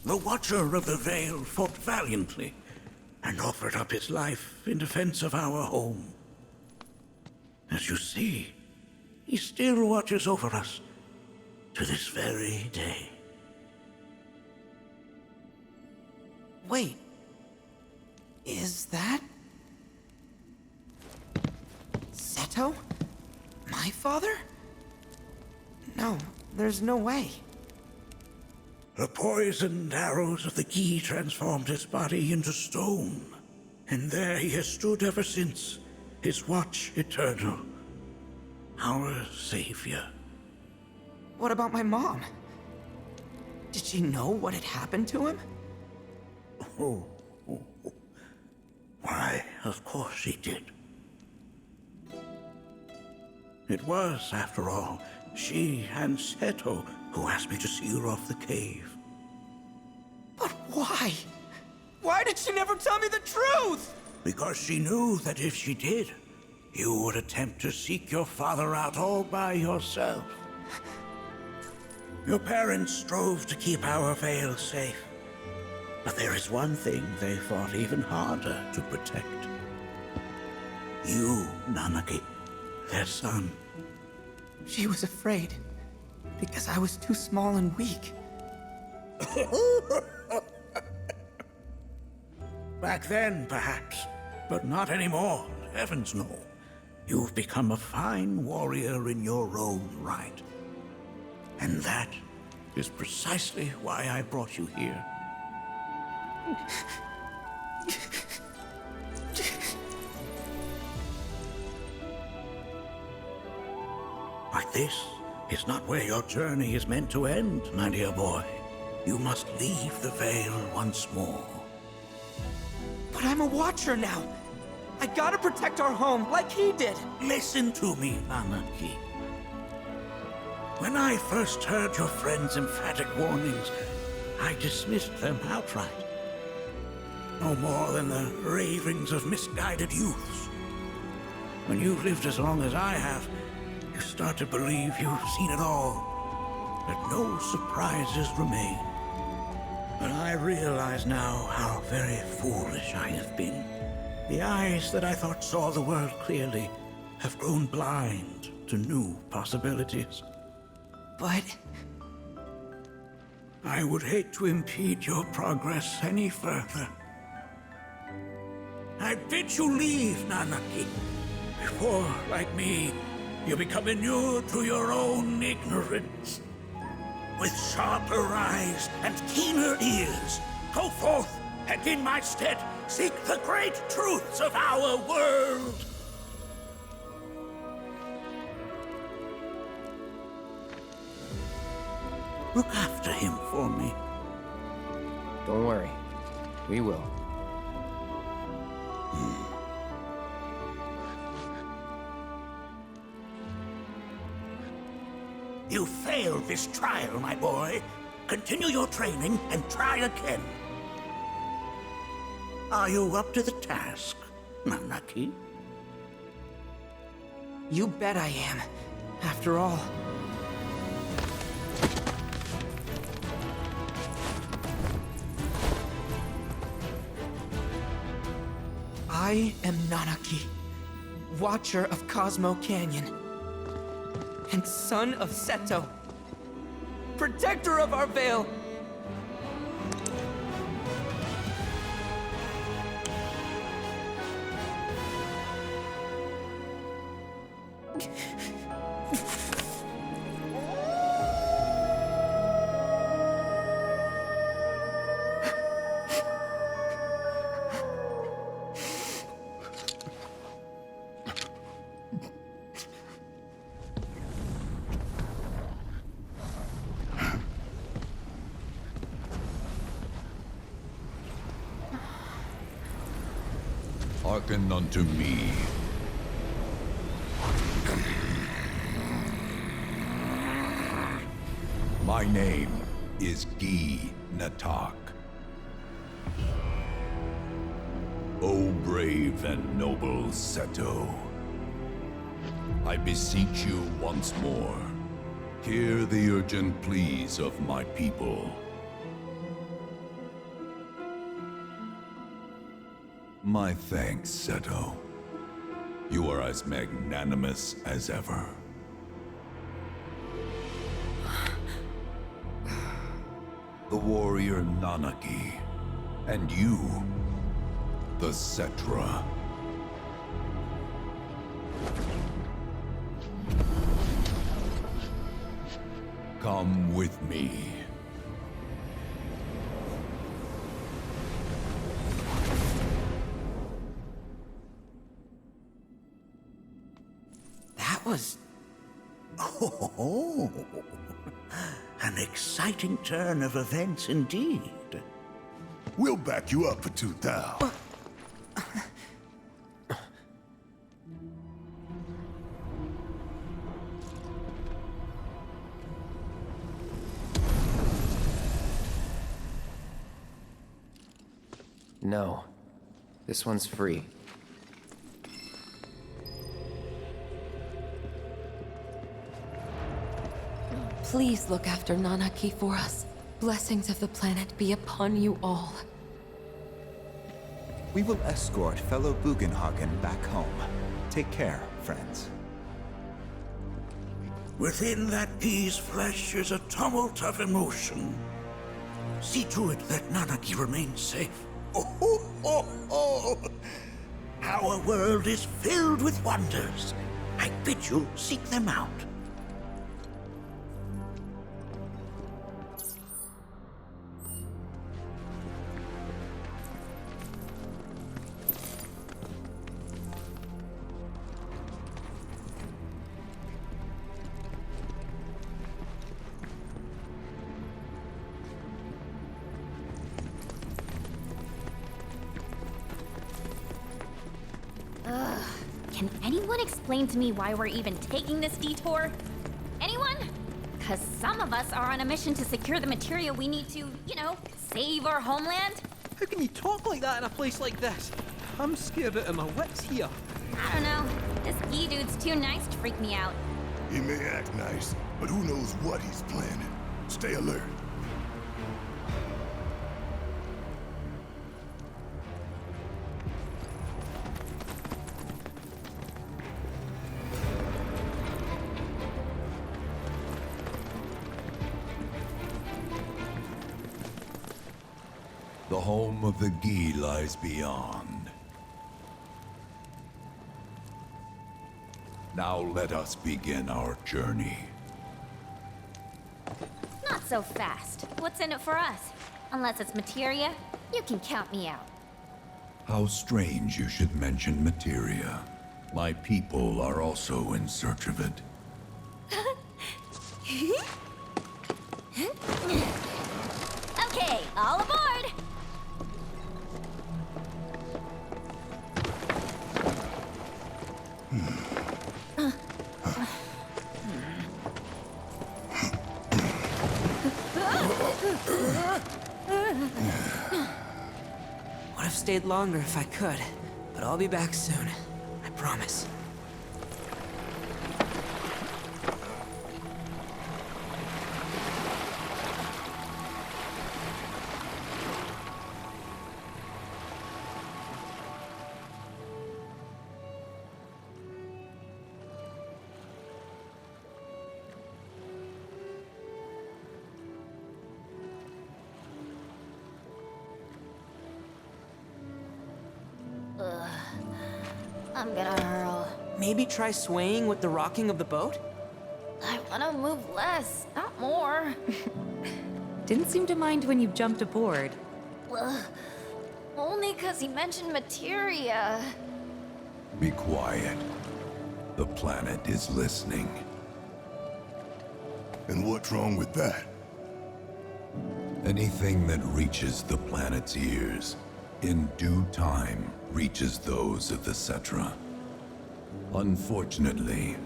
The Watcher of the Vale fought valiantly and offered up his life in defense of our home. As you see, he still watches over us to this very day. Wait. Is that... Seto? My father? No, there's no way. The poisoned arrows of the Gi transformed his body into stone, and there he has stood ever since, his watch eternal. Our savior. What about my mom? Did she know what had happened to him? Why, of course she did. It was, after all, she and Seto who asked me to seal off the cave. But why? Why did she never tell me the truth? Because she knew that if she did, you would attempt to seek your father out all by yourself. Your parents strove to keep our Vale safe. But there is one thing they fought even harder to protect. You, Nanaki, their son. She was afraid, because I was too small and weak. Back then, perhaps, but not anymore, heavens no. You've become a fine warrior in your own right. And that is precisely why I brought you here. But this is not where your journey is meant to end, my dear boy. You must leave the Vale once more. But I'm a Watcher now. I gotta protect our home, like he did. Listen to me, Nanaki. When I first heard your friend's emphatic warnings, I dismissed them outright. No more than the ravings of misguided youths. When you've lived as long as I have, you start to believe you've seen it all, that no surprises remain. But I realize now how very foolish I have been. The eyes that I thought saw the world clearly have grown blind to new possibilities. But... I would hate to impede your progress any further. I bid you leave, Nanaki, before, like me, you become inured to your own ignorance. With sharper eyes and keener ears, go forth and in my stead seek the great truths of our world. Look after him for me. Don't worry. We will. You failed this trial, my boy. Continue your training and try again. Are you up to the task, Nanaki? you bet I am. After all... I am Nanaki, Watcher of Cosmo Canyon, and son of Seto, protector of our Vale. Hearken unto me. My name is Gi Natak. O brave and noble Seto, I beseech you once more, hear the urgent pleas of my people. My thanks, Seto. You are as magnanimous as ever. The warrior Nanaki, and you, the Cetra. Come with me. That was... Oh, an exciting turn of events indeed. We'll back you up for 2,000. No. This one's free. Please look after Nanaki for us. Blessings of the planet be upon you all. We will escort fellow Bugenhagen back home. Take care, friends. Within that Gi's flesh is a tumult of emotion. See to it that Nanaki remains safe. Oh! Our world is filled with wonders. I bid you seek them out. Can anyone explain to me why we're even taking this detour? Anyone? Because some of us are on a mission to secure the material we need to, save our homeland. How can you talk like that in a place like this? I'm scared out of my wits here. I don't know. This Gi dude's too nice to freak me out. He may act nice, but who knows what he's planning. Stay alert. The home of the Gi lies beyond. Now let us begin our journey. Not so fast. What's in it for us? Unless it's materia, you can count me out. How strange you should mention materia. My people are also in search of it. Okay, all aboard! Would have stayed longer if I could, but I'll be back soon. I promise. I'm gonna hurl. Maybe try swaying with the rocking of the boat? I wanna move less, not more. Didn't seem to mind when you jumped aboard. Only 'cause he mentioned materia. Be quiet. The planet is listening. And what's wrong with that? Anything that reaches the planet's ears, in due time, reaches those of the Cetra. Unfortunately,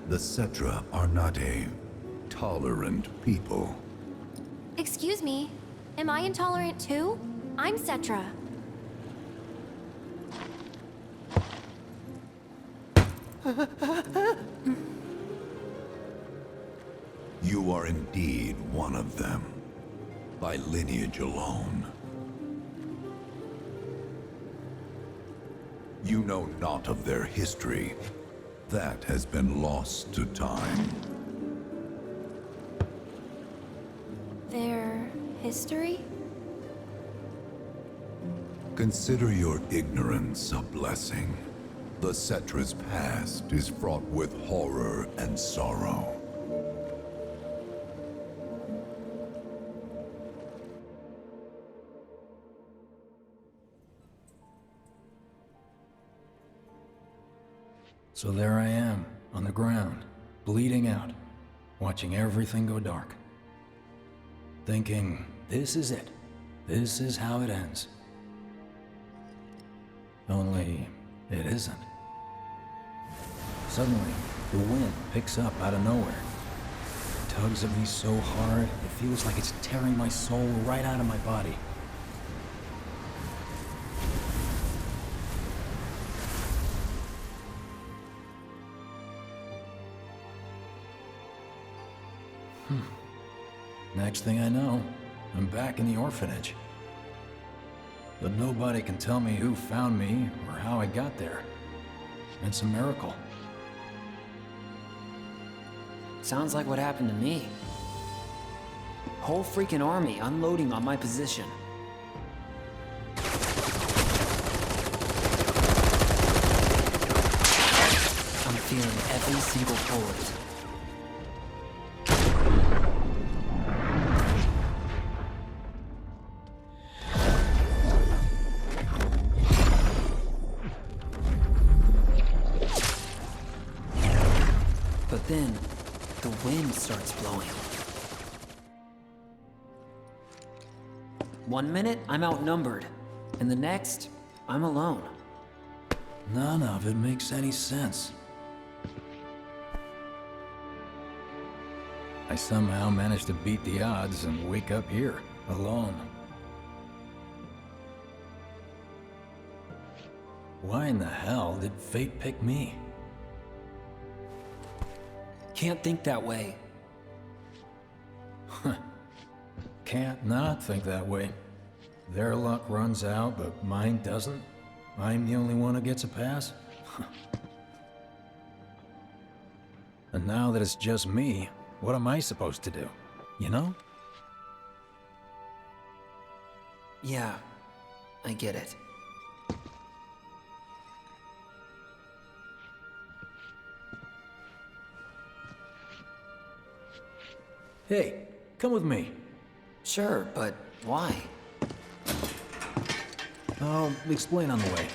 the Cetra are not a tolerant people. Excuse me, am I intolerant too? I'm Cetra. You are indeed one of them, by lineage alone. You know not of their history. That has been lost to time. Their history? Consider your ignorance a blessing. The Cetra's past is fraught with horror and sorrow. So there I am, on the ground, bleeding out, watching everything go dark. Thinking, this is it. This is how it ends. Only, it isn't. Suddenly, the wind picks up out of nowhere. It tugs at me so hard, it feels like it's tearing my soul right out of my body. Next thing I know, I'm back in the orphanage. But nobody can tell me who found me or how I got there. It's a miracle. Sounds like what happened to me. Whole freaking army unloading on my position. I'm feeling every single bullet. But then, the wind starts blowing. 1 minute, I'm outnumbered. And the next, I'm alone. None of it makes any sense. I somehow managed to beat the odds and wake up here, alone. Why in the hell did fate pick me? Can't think that way. Can't not think that way. Their luck runs out, but mine doesn't. I'm the only one who gets a pass. And now that it's just me, what am I supposed to do? You know? Yeah, I get it. Hey, come with me. Sure, but why? I'll explain on the way.